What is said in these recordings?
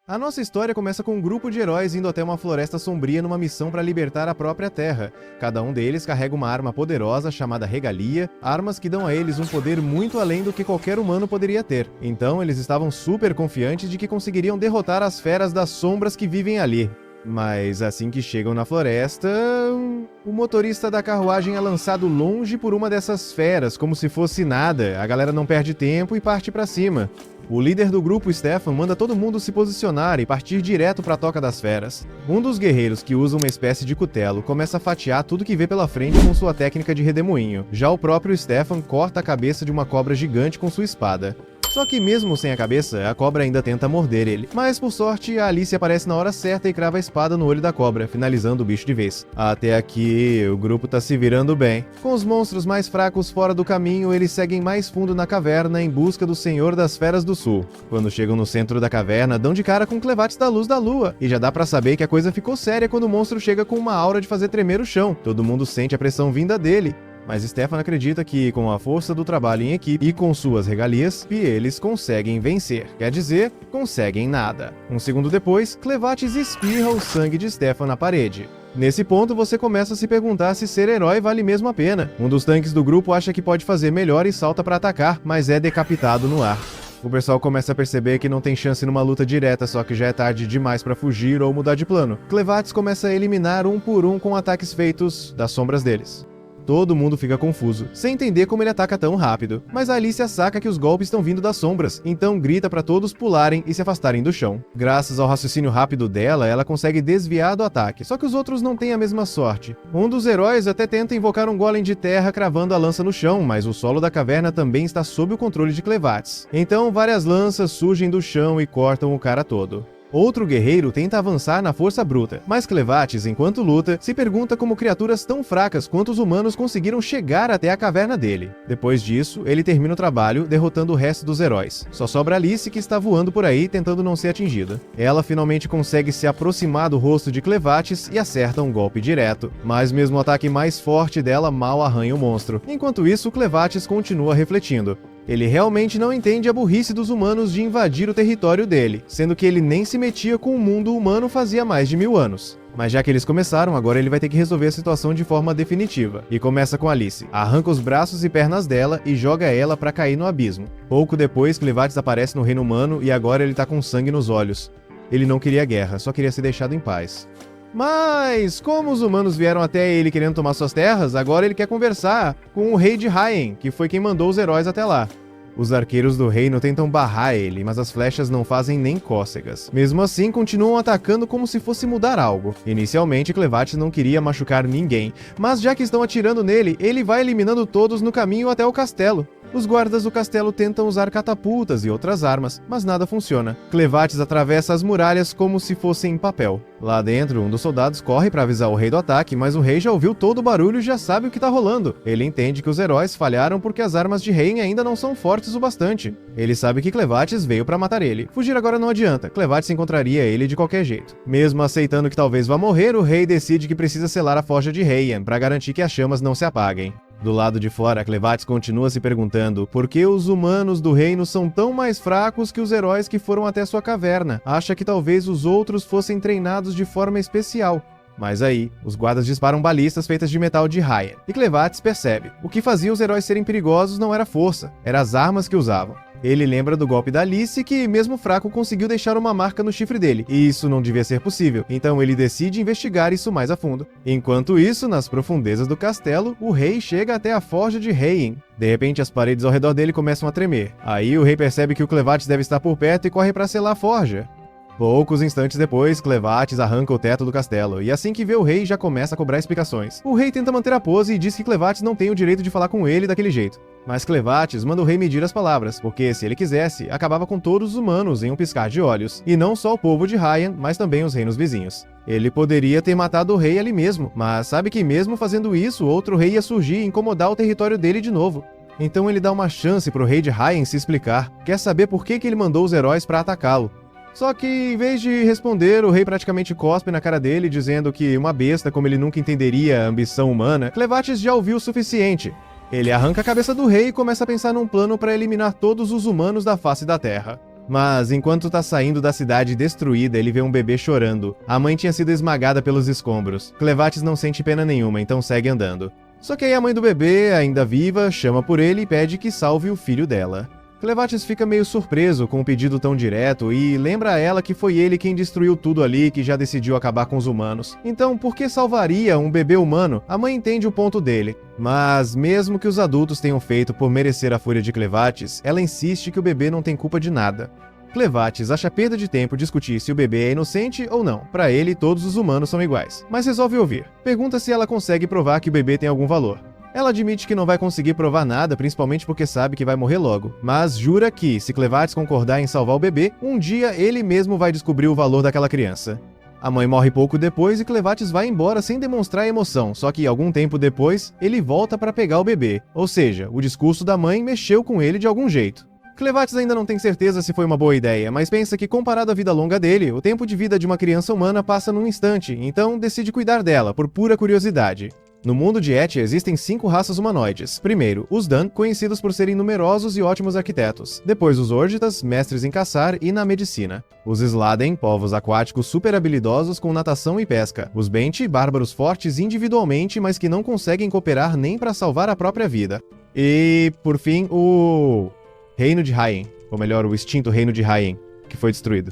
A nossa história começa com um grupo de heróis indo até uma floresta sombria numa missão para libertar a própria Terra. Cada um deles carrega uma arma poderosa chamada Regalia, armas que dão a eles um poder muito além do que qualquer humano poderia ter. Então eles estavam super confiantes de que conseguiriam derrotar as feras das sombras que vivem ali. Mas assim que chegam na floresta, o motorista da carruagem é lançado longe por uma dessas feras, como se fosse nada. A galera não perde tempo e parte pra cima. O líder do grupo, Stefan, manda todo mundo se posicionar e partir direto para a toca das feras. Um dos guerreiros, que usa uma espécie de cutelo, começa a fatiar tudo que vê pela frente com sua técnica de redemoinho. Já o próprio Stefan corta a cabeça de uma cobra gigante com sua espada. Só que mesmo sem a cabeça, a cobra ainda tenta morder ele. Mas por sorte, a Alice aparece na hora certa e crava a espada no olho da cobra, finalizando o bicho de vez. Até aqui, o grupo tá se virando bem. Com os monstros mais fracos fora do caminho, eles seguem mais fundo na caverna em busca do Senhor das Feras do Sul. Quando chegam no centro da caverna, dão de cara com Clevates da Luz da Lua. E já dá pra saber que a coisa ficou séria quando o monstro chega com uma aura de fazer tremer o chão. Todo mundo sente a pressão vinda dele. Mas Stefan acredita que, com a força do trabalho em equipe e com suas regalias, eles conseguem vencer. Quer dizer, conseguem nada. Um segundo depois, Clevates espirra o sangue de Stefan na parede. Nesse ponto, você começa a se perguntar se ser herói vale mesmo a pena. Um dos tanques do grupo acha que pode fazer melhor e salta para atacar, mas é decapitado no ar. O pessoal começa a perceber que não tem chance numa luta direta, só que já é tarde demais para fugir ou mudar de plano. Clevates começa a eliminar um por um com ataques feitos das sombras deles. Todo mundo fica confuso, sem entender como ele ataca tão rápido. Mas a Alicia saca que os golpes estão vindo das sombras, então grita para todos pularem e se afastarem do chão. Graças ao raciocínio rápido dela, ela consegue desviar do ataque, só que os outros não têm a mesma sorte. Um dos heróis até tenta invocar um golem de terra cravando a lança no chão, mas o solo da caverna também está sob o controle de Clevates. Então várias lanças surgem do chão e cortam o cara todo. Outro guerreiro tenta avançar na força bruta, mas Clevates, enquanto luta, se pergunta como criaturas tão fracas quanto os humanos conseguiram chegar até a caverna dele. Depois disso, ele termina o trabalho, derrotando o resto dos heróis. Só sobra Alice, que está voando por aí, tentando não ser atingida. Ela finalmente consegue se aproximar do rosto de Clevates e acerta um golpe direto, mas mesmo o ataque mais forte dela mal arranha o monstro. Enquanto isso, Clevates continua refletindo. Ele realmente não entende a burrice dos humanos de invadir o território dele, sendo que ele nem se metia com o mundo humano fazia mais de 1000 anos. Mas já que eles começaram, agora ele vai ter que resolver a situação de forma definitiva. E começa com Alice. Arranca os braços e pernas dela e joga ela pra cair no abismo. Pouco depois, Clevates aparece no reino humano e agora ele tá com sangue nos olhos. Ele não queria guerra, só queria ser deixado em paz. Mas, como os humanos vieram até ele querendo tomar suas terras, agora ele quer conversar com o rei de Hyen, que foi quem mandou os heróis até lá. Os arqueiros do reino tentam barrar ele, mas as flechas não fazem nem cócegas. Mesmo assim, continuam atacando como se fosse mudar algo. Inicialmente, Clevates não queria machucar ninguém, mas já que estão atirando nele, ele vai eliminando todos no caminho até o castelo. Os guardas do castelo tentam usar catapultas e outras armas, mas nada funciona. Clevates atravessa as muralhas como se fossem papel. Lá dentro, um dos soldados corre para avisar o rei do ataque, mas o rei já ouviu todo o barulho e já sabe o que tá rolando. Ele entende que os heróis falharam porque as armas de Hyen ainda não são fortes o bastante. Ele sabe que Clevates veio para matar ele. Fugir agora não adianta, Clevates encontraria ele de qualquer jeito. Mesmo aceitando que talvez vá morrer, o rei decide que precisa selar a forja de Hyen para garantir que as chamas não se apaguem. Do lado de fora, Clevates continua se perguntando por que os humanos do reino são tão mais fracos que os heróis que foram até sua caverna. Acha que talvez os outros fossem treinados de forma especial. Mas aí, os guardas disparam balistas feitas de metal de Hyen, e Clevates percebe. O que fazia os heróis serem perigosos não era força, eram as armas que usavam. Ele lembra do golpe da Alice, que mesmo fraco conseguiu deixar uma marca no chifre dele, e isso não devia ser possível, então ele decide investigar isso mais a fundo. Enquanto isso, nas profundezas do castelo, o rei chega até a forja de Hyen. De repente, as paredes ao redor dele começam a tremer. Aí o rei percebe que o Clevates deve estar por perto e corre para selar a forja. Poucos instantes depois, Clevates arranca o teto do castelo, e assim que vê o rei, já começa a cobrar explicações. O rei tenta manter a pose e diz que Clevates não tem o direito de falar com ele daquele jeito. Mas Clevates manda o rei medir as palavras, porque se ele quisesse, acabava com todos os humanos em um piscar de olhos, e não só o povo de Hyen, mas também os reinos vizinhos. Ele poderia ter matado o rei ali mesmo, mas sabe que mesmo fazendo isso, outro rei ia surgir e incomodar o território dele de novo. Então ele dá uma chance pro rei de Hyen se explicar, quer saber por que ele mandou os heróis para atacá-lo. Só que, em vez de responder, o rei praticamente cospe na cara dele, dizendo que uma besta como ele nunca entenderia a ambição humana, Clevates já ouviu o suficiente. Ele arranca a cabeça do rei e começa a pensar num plano para eliminar todos os humanos da face da Terra. Mas enquanto tá saindo da cidade destruída, ele vê um bebê chorando. A mãe tinha sido esmagada pelos escombros. Clevatis não sente pena nenhuma, então segue andando. Só que aí a mãe do bebê, ainda viva, chama por ele e pede que salve o filho dela. Clevatis fica meio surpreso com um pedido tão direto e lembra a ela que foi ele quem destruiu tudo ali, que já decidiu acabar com os humanos. Então, por que salvaria um bebê humano? A mãe entende o ponto dele. Mas, mesmo que os adultos tenham feito por merecer a fúria de Clevatis, ela insiste que o bebê não tem culpa de nada. Clevatis acha perda de tempo discutir se o bebê é inocente ou não. Para ele, todos os humanos são iguais. Mas resolve ouvir. Pergunta se ela consegue provar que o bebê tem algum valor. Ela admite que não vai conseguir provar nada, principalmente porque sabe que vai morrer logo. Mas jura que, se Clevatis concordar em salvar o bebê, um dia ele mesmo vai descobrir o valor daquela criança. A mãe morre pouco depois e Clevatis vai embora sem demonstrar emoção, só que algum tempo depois, ele volta para pegar o bebê. Ou seja, o discurso da mãe mexeu com ele de algum jeito. Clevatis ainda não tem certeza se foi uma boa ideia, mas pensa que comparado à vida longa dele, o tempo de vida de uma criança humana passa num instante, então decide cuidar dela, por pura curiosidade. No mundo de Et existem 5 raças humanoides. Primeiro, os Dan, conhecidos por serem numerosos e ótimos arquitetos. Depois os Orgitas, mestres em caçar e na medicina. Os Sladen, povos aquáticos super habilidosos com natação e pesca. Os Benti, bárbaros fortes individualmente, mas que não conseguem cooperar nem para salvar a própria vida. E, por fim, o Reino de Haien, ou melhor, o extinto Reino de Haien, que foi destruído.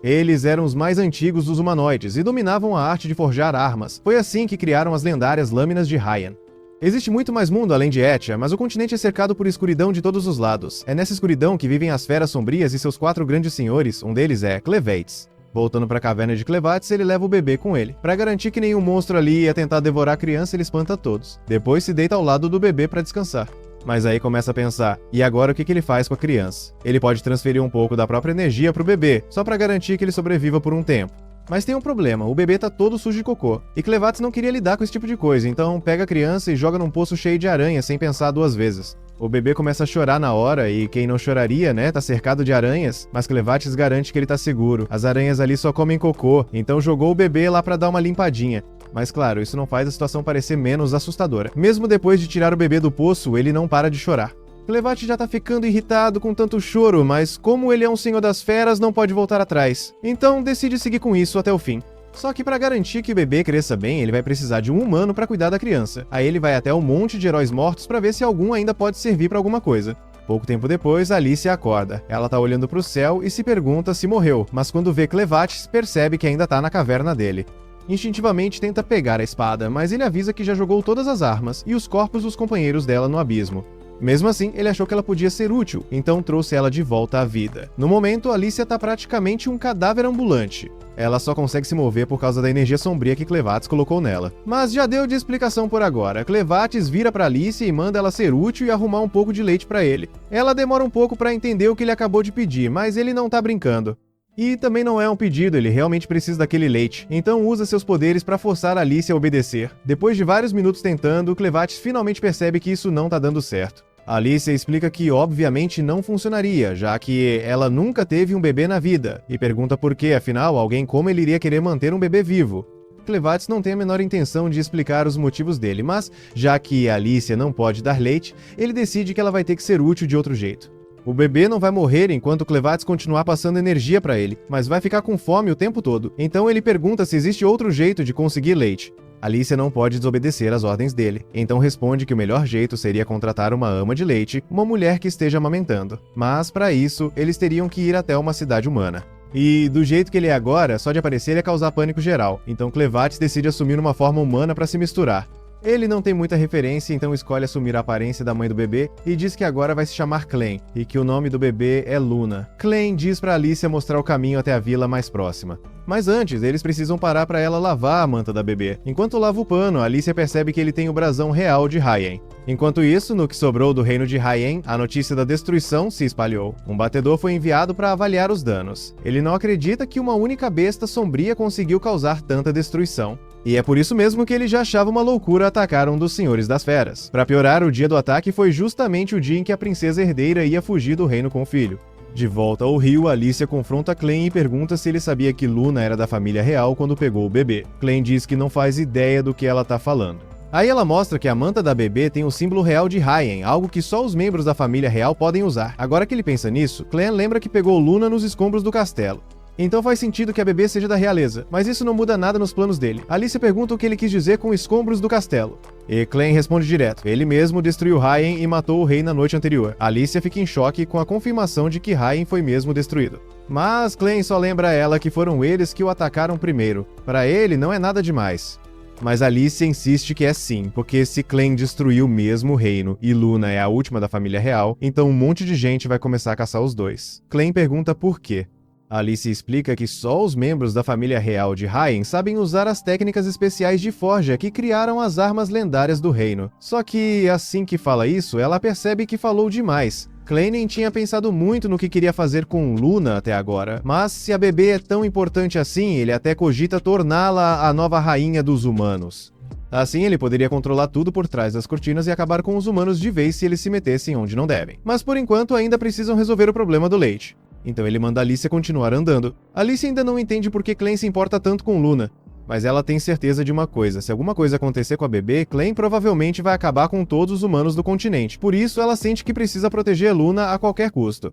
Eles eram os mais antigos dos humanoides e dominavam a arte de forjar armas. Foi assim que criaram as lendárias lâminas de Haien. Existe muito mais mundo além de Etia, mas o continente é cercado por escuridão de todos os lados. É nessa escuridão que vivem as feras sombrias e seus 4 grandes senhores, um deles é Clevates. Voltando para a caverna de Clevates, ele leva o bebê com ele. Para garantir que nenhum monstro ali ia tentar devorar a criança, ele espanta todos. Depois se deita ao lado do bebê para descansar. Mas aí começa a pensar, e agora o que ele faz com a criança? Ele pode transferir um pouco da própria energia pro bebê, só para garantir que ele sobreviva por um tempo. Mas tem um problema, o bebê tá todo sujo de cocô, e Clevatis não queria lidar com esse tipo de coisa, então pega a criança e joga num poço cheio de aranha sem pensar 2 vezes. O bebê começa a chorar na hora, e quem não choraria, né, tá cercado de aranhas, mas Clevatis garante que ele tá seguro. As aranhas ali só comem cocô, então jogou o bebê lá pra dar uma limpadinha. Mas claro, isso não faz a situação parecer menos assustadora. Mesmo depois de tirar o bebê do poço, ele não para de chorar. Clevatis já tá ficando irritado com tanto choro, mas como ele é um senhor das feras, não pode voltar atrás. Então decide seguir com isso até o fim. Só que para garantir que o bebê cresça bem, ele vai precisar de um humano para cuidar da criança. Aí ele vai até um monte de heróis mortos para ver se algum ainda pode servir para alguma coisa. Pouco tempo depois, Alicia acorda. Ela tá olhando pro céu e se pergunta se morreu, mas quando vê Clevatis, percebe que ainda tá na caverna dele. Instintivamente tenta pegar a espada, mas ele avisa que já jogou todas as armas e os corpos dos companheiros dela no abismo. Mesmo assim, ele achou que ela podia ser útil, então trouxe ela de volta à vida. No momento, Alicia tá praticamente um cadáver ambulante. Ela só consegue se mover por causa da energia sombria que Clevatis colocou nela. Mas já deu de explicação por agora. Clevatis vira pra Alicia e manda ela ser útil e arrumar um pouco de leite pra ele. Ela demora um pouco pra entender o que ele acabou de pedir, mas ele não tá brincando. E também não é um pedido, ele realmente precisa daquele leite, então usa seus poderes para forçar Alicia a obedecer. Depois de vários minutos tentando, Clevatis finalmente percebe que isso não tá dando certo. Alicia explica que obviamente não funcionaria, já que ela nunca teve um bebê na vida, e pergunta por que, afinal, alguém como ele iria querer manter um bebê vivo. Clevatis não tem a menor intenção de explicar os motivos dele, mas, já que Alicia não pode dar leite, ele decide que ela vai ter que ser útil de outro jeito. O bebê não vai morrer enquanto Clevatis continuar passando energia para ele, mas vai ficar com fome o tempo todo. Então ele pergunta se existe outro jeito de conseguir leite. Alicia não pode desobedecer às ordens dele, então responde que o melhor jeito seria contratar uma ama de leite, uma mulher que esteja amamentando. Mas para isso, eles teriam que ir até uma cidade humana. E do jeito que ele é agora, só de aparecer ia causar pânico geral, então Clevatis decide assumir uma forma humana para se misturar. Ele não tem muita referência, então escolhe assumir a aparência da mãe do bebê e diz que agora vai se chamar Clem, e que o nome do bebê é Luna. Clem diz pra Alicia mostrar o caminho até a vila mais próxima. Mas antes, eles precisam parar pra ela lavar a manta da bebê. Enquanto lava o pano, Alicia percebe que ele tem o brasão real de Haien. Enquanto isso, no que sobrou do reino de Haien, a notícia da destruição se espalhou. Um batedor foi enviado para avaliar os danos. Ele não acredita que uma única besta sombria conseguiu causar tanta destruição. E é por isso mesmo que ele já achava uma loucura atacar um dos senhores das feras. Para piorar, o dia do ataque foi justamente o dia em que a princesa herdeira ia fugir do reino com o filho. De volta ao rio, Alicia confronta Clem e pergunta se ele sabia que Luna era da família real quando pegou o bebê. Clem diz que não faz ideia do que ela tá falando. Aí ela mostra que a manta da bebê tem o símbolo real de Hyen, algo que só os membros da família real podem usar. Agora que ele pensa nisso, Clem lembra que pegou Luna nos escombros do castelo. Então faz sentido que a bebê seja da realeza, mas isso não muda nada nos planos dele. Alicia pergunta o que ele quis dizer com escombros do castelo. E Clem responde direto: ele mesmo destruiu Hyen e matou o rei na noite anterior. Alicia fica em choque com a confirmação de que Hyen foi mesmo destruído. Mas Clem só lembra a ela que foram eles que o atacaram primeiro. Para ele não é nada demais. Mas Alicia insiste que é sim, porque se Clem destruiu mesmo o reino e Luna é a última da família real, então um monte de gente vai começar a caçar os dois. Clem pergunta por quê. Alicia explica que só os membros da família real de Hyen sabem usar as técnicas especiais de forja que criaram as armas lendárias do reino. Só que, assim que fala isso, ela percebe que falou demais. Clem nem tinha pensado muito no que queria fazer com Luna até agora, mas se a bebê é tão importante assim, ele até cogita torná-la a nova rainha dos humanos. Assim, ele poderia controlar tudo por trás das cortinas e acabar com os humanos de vez se eles se metessem onde não devem. Mas por enquanto ainda precisam resolver o problema do leite. Então ele manda Alicia continuar andando. Alicia ainda não entende por que Clem se importa tanto com Luna, mas ela tem certeza de uma coisa: se alguma coisa acontecer com a bebê, Clem provavelmente vai acabar com todos os humanos do continente. Por isso, ela sente que precisa proteger Luna a qualquer custo.